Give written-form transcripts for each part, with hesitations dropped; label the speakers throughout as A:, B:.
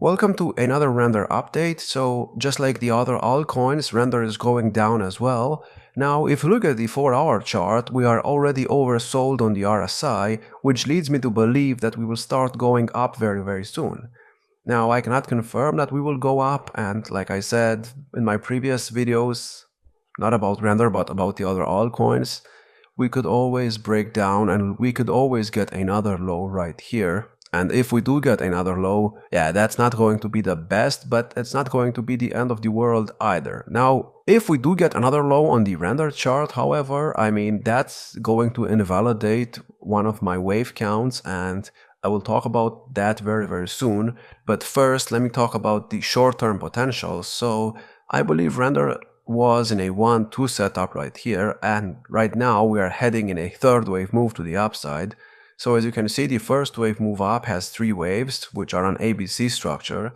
A: Welcome to another render update. So just like the other altcoins, render is going down as well. Now if you look at the 4-hour chart, we are already oversold on the RSI, which leads me to believe that we will start going up very soon. Now I cannot confirm that we will go up, and like I said in my previous videos, not about render but about the other altcoins, we could always break down and we could always get another low right here. And if we do get another low, yeah, that's not going to be the best, but it's not going to be the end of the world either. Now, if we do get another low on the render chart, however, I mean, that's going to invalidate one of my wave counts, and I will talk about that very soon. But first, let me talk about the short-term potential. So I believe render was in a 1-2 setup right here, and right now we are heading in a third wave move to the upside. So as you can see, the first wave move up has 3 waves, which are an ABC structure,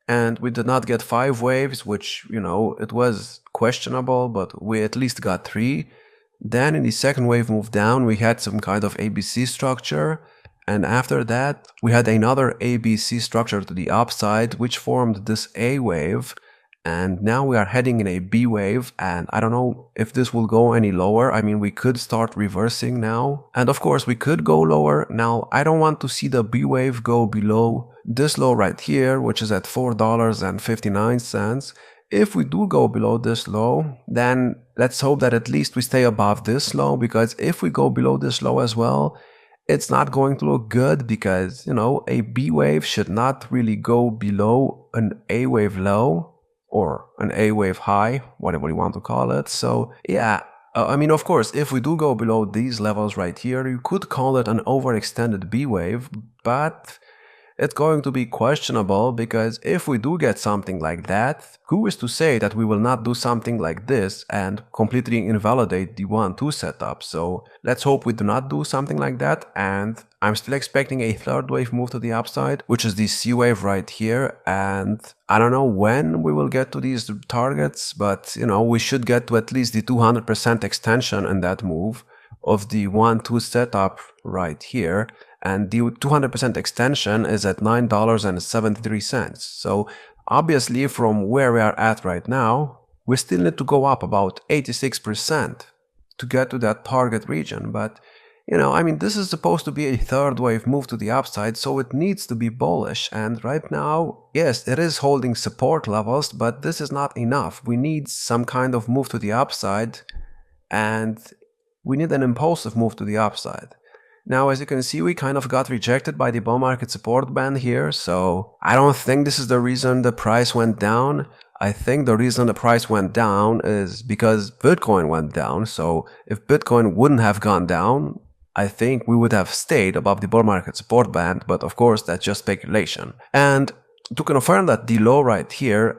A: and we did not get 5 waves, which, you know, it was questionable, but we at least got 3. Then in the second wave move down, we had some kind of ABC structure, and after that, we had another ABC structure to the upside, which formed this A wave. And now we are heading in a B wave, and I don't know if this will go any lower. I mean, we could start reversing now, and of course we could go lower. Now I don't want to see the B wave go below this low right here, which is at $4.59. If we do go below this low, then let's hope that at least we stay above this low, because if we go below this low as well, it's not going to look good, because, you know, a B wave should not really go below an A wave low or an A wave high, whatever you want to call it. So yeah, I mean, of course, if we do go below these levels right here, you could call it an overextended B wave, but it's going to be questionable, because if we do get something like that, who is to say that we will not do something like this and completely invalidate the 1-2 setup? So let's hope we do not do something like that, and I'm still expecting a third wave move to the upside, which is the C wave right here, and I don't know when we will get to these targets, but you know, we should get to at least the 200% extension in that move of the 1-2 setup right here. And the 200% extension is at $9.73. So obviously from where we are at right now, we still need to go up about 86% to get to that target region. But you know, I mean, this is supposed to be a third wave move to the upside, so it needs to be bullish. And right now, yes, it is holding support levels, but this is not enough. We need some kind of move to the upside, and we need an impulsive move to the upside. Now, as you can see, we kind of got rejected by the bull market support band here, so I don't think this is the reason the price went down. I think the reason the price went down is because Bitcoin went down. So if Bitcoin wouldn't have gone down, I think we would have stayed above the bull market support band, but of course that's just speculation. And to confirm that the low right here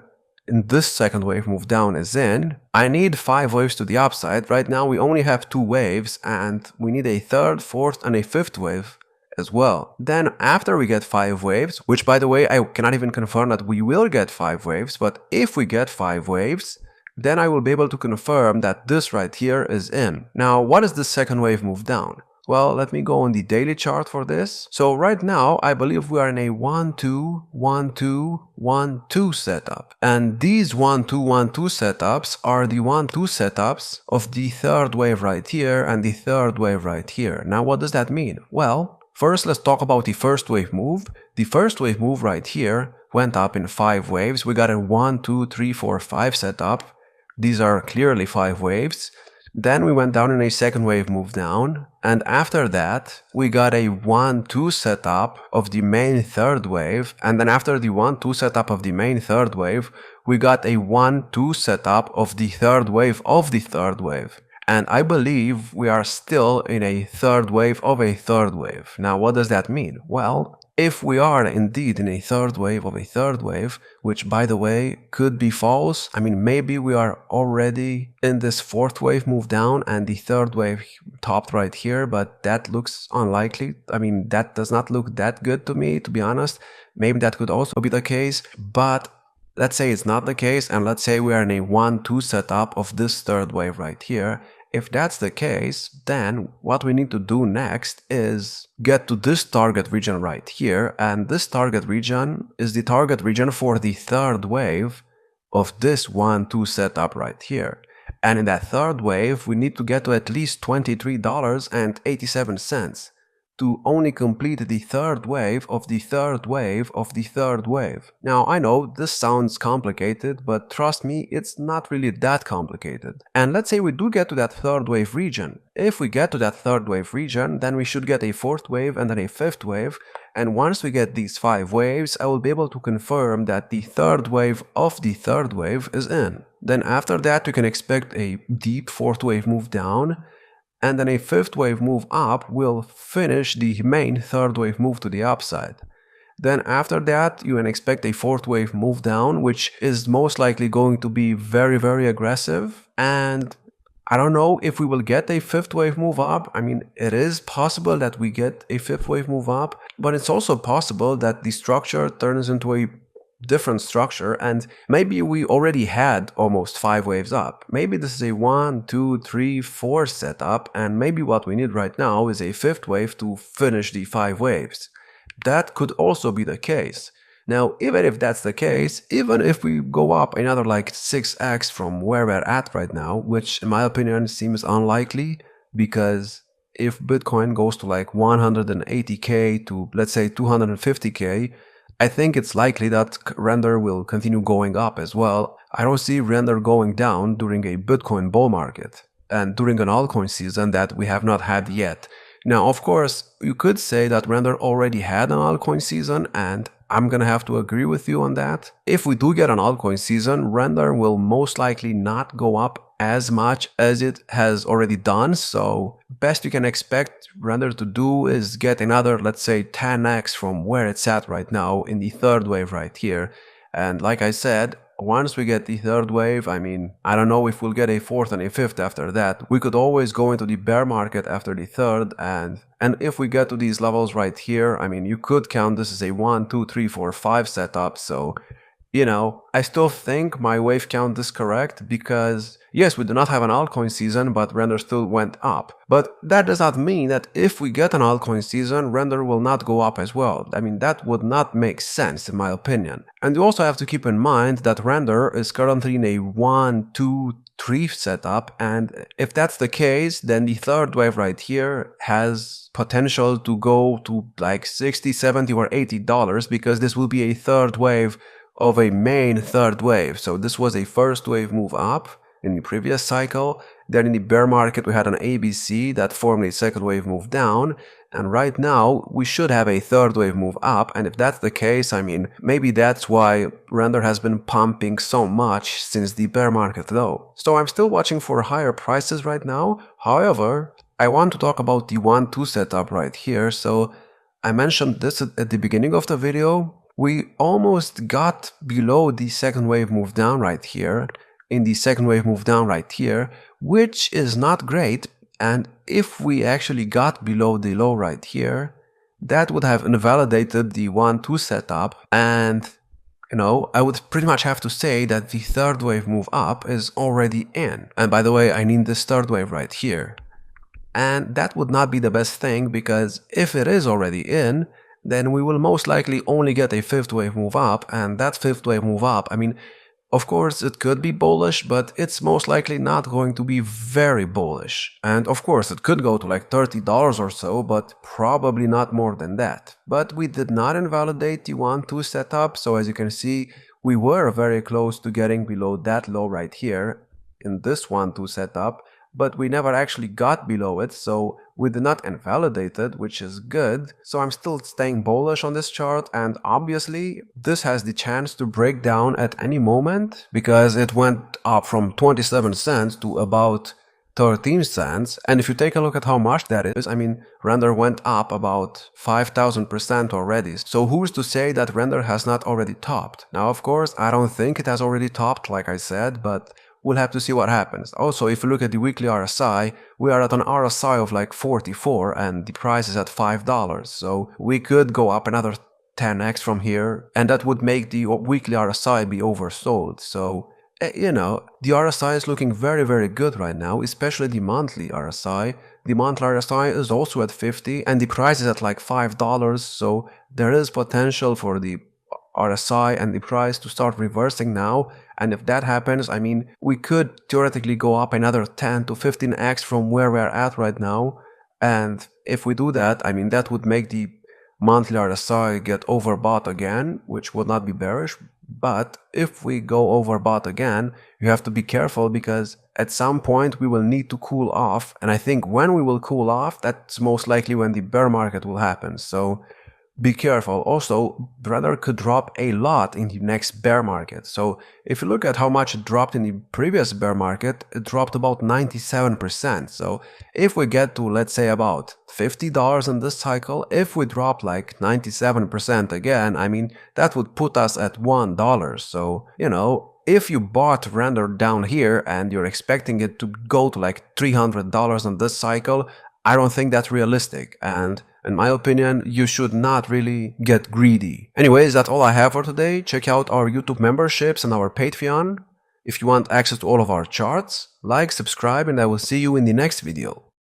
A: in this second wave move down is in, I need 5 waves to the upside. Right now we only have 2 waves, and we need a third, fourth and a fifth wave as well. Then after we get 5 waves, which by the way I cannot even confirm that we will get 5 waves, but if we get 5 waves, then I will be able to confirm that this right here is in. Now what is the second wave move down? Well, let me go on the daily chart for this. So right now, I believe we are in a 1-2, 1-2, 1-2 setup. And these 1-2, 1-2 setups are the 1-2 setups of the third wave right here and the third wave right here. Now, what does that mean? Well, first let's talk about the first wave move. The first wave move right here went up in 5 waves. We got a 1, 2, 3, 4, 5 setup. These are clearly 5 waves. Then we went down in a second wave move down, and after that we got a 1-2 setup of the main third wave, and then after the 1-2 setup of the main third wave, we got a 1-2 setup of the third wave of the third wave. And I believe we are still in a third wave of a third wave. Now what does that mean? Well, if we are indeed in a third wave of a third wave, which by the way could be false, I mean maybe we are already in this fourth wave move down and the third wave topped right here, but that looks unlikely. I mean, that does not look that good to me, to be honest. Maybe that could also be the case, but let's say it's not the case, and let's say we are in a 1-2 setup of this third wave right here, if that's the case, then what we need to do next is get to this target region right here, and this target region is the target region for the third wave of this 1-2 setup right here. And in that third wave, we need to get to at least $23.87 to only complete the third wave of the third wave of the third wave. Now, I know this sounds complicated, but trust me, it's not really that complicated. And let's say we do get to that third wave region. If we get to that third wave region, then we should get a fourth wave and then a fifth wave. And once we get these 5 waves, I will be able to confirm that the third wave of the third wave is in. Then after that, you can expect a deep fourth wave move down, and then a fifth wave move up will finish the main third wave move to the upside. Then after that, you can expect a fourth wave move down, which is most likely going to be very, very aggressive. And I don't know if we will get a fifth wave move up. I mean, it is possible that we get a fifth wave move up, but it's also possible that the structure turns into a different structure, and maybe we already had almost 5 waves up. Maybe this is a 1, 2, 3, 4 setup, and maybe what we need right now is a fifth wave to finish the 5 waves. That could also be the case. Now, even if that's the case, even if we go up another like 6x from where we're at right now, which in my opinion seems unlikely, because if Bitcoin goes to like 180k to let's say 250k, I think it's likely that render will continue going up as well. I don't see render going down during a Bitcoin bull market and during an altcoin season that we have not had yet. Now, of course, you could say that render already had an altcoin season, and I'm gonna have to agree with you on that. If we do get an altcoin season, render will most likely not go up as much as it has already done, so best you can expect render to do is get another, let's say, 10x from where it's at right now in the third wave right here. And like I said, once we get the third wave, I mean, I don't know if we'll get a fourth and a fifth after that. We could always go into the bear market after the third, and if we get to these levels right here, I mean, you could count this as a 1, 2, 3, 4, 5 setup, so you know, I still think my wave count is correct because, yes, we do not have an altcoin season, but render still went up. But that does not mean that if we get an altcoin season, render will not go up as well. I mean, that would not make sense in my opinion. And you also have to keep in mind that render is currently in a 1, 2, 3 setup, and if that's the case, then the third wave right here has potential to go to like 60, 70 or $80 because this will be a third wave of a main third wave. So this was a first wave move up in the previous cycle. Then in the bear market we had an ABC that formed a second wave move down, and right now we should have a third wave move up. And if that's the case, I mean, maybe that's why render has been pumping so much since the bear market low. So I'm still watching for higher prices right now. However, I want to talk about the 1-2 setup right here. So I mentioned this at the beginning of the video. We almost got below the second wave move down right here, in the second wave move down right here, which is not great. And if we actually got below the low right here, that would have invalidated the 1-2 setup, and you know, I would pretty much have to say that the third wave move up is already in. And by the way, I need this third wave right here. And that would not be the best thing, because if it is already in, then we will most likely only get a fifth wave move up, and that fifth wave move up, I mean, of course it could be bullish, but it's most likely not going to be very bullish. And of course it could go to like $30 or so, but probably not more than that. But we did not invalidate the 1-2 setup, so as you can see, we were very close to getting below that low right here in this 1-2 setup, but we never actually got below it, so we did not invalidate it, which is good. So I'm still staying bullish on this chart, and obviously this has the chance to break down at any moment because it went up from 27 cents to about 13 cents. And if you take a look at how much that is, I mean, render went up about 5,000% already. So who's to say that render has not already topped? Now, of course, I don't think it has already topped, like I said, but we'll have to see what happens. Also, if you look at the weekly RSI, we are at an RSI of like 44 and the price is at $5. So we could go up another 10x from here, and that would make the weekly RSI be oversold. So the RSI is looking very, very good right now, especially the monthly RSI. The monthly RSI is also at 50 and the price is at like $5. So there is potential for the RSI and the price to start reversing now. And if that happens, I mean, we could theoretically go up another 10 to 15x from where we're at right now. And if we do that, I mean, that would make the monthly RSI get overbought again, which would not be bearish. But if we go overbought again, you have to be careful because at some point we will need to cool off. And I think when we will cool off, that's most likely when the bear market will happen. So be careful. Also, Brother could drop a lot in the next bear market. So if you look at how much it dropped in the previous bear market, it dropped about 97%. So if we get to, let's say, about $50 in this cycle, if we drop like 97% again, I mean, that would put us at $1. So, if you bought Render down here and you're expecting it to go to like $300 in this cycle, I don't think that's realistic. And in my opinion, you should not really get greedy. Anyways, that's all I have for today. Check out our YouTube memberships and our Patreon. If you want access to all of our charts, like, subscribe, and I will see you in the next video.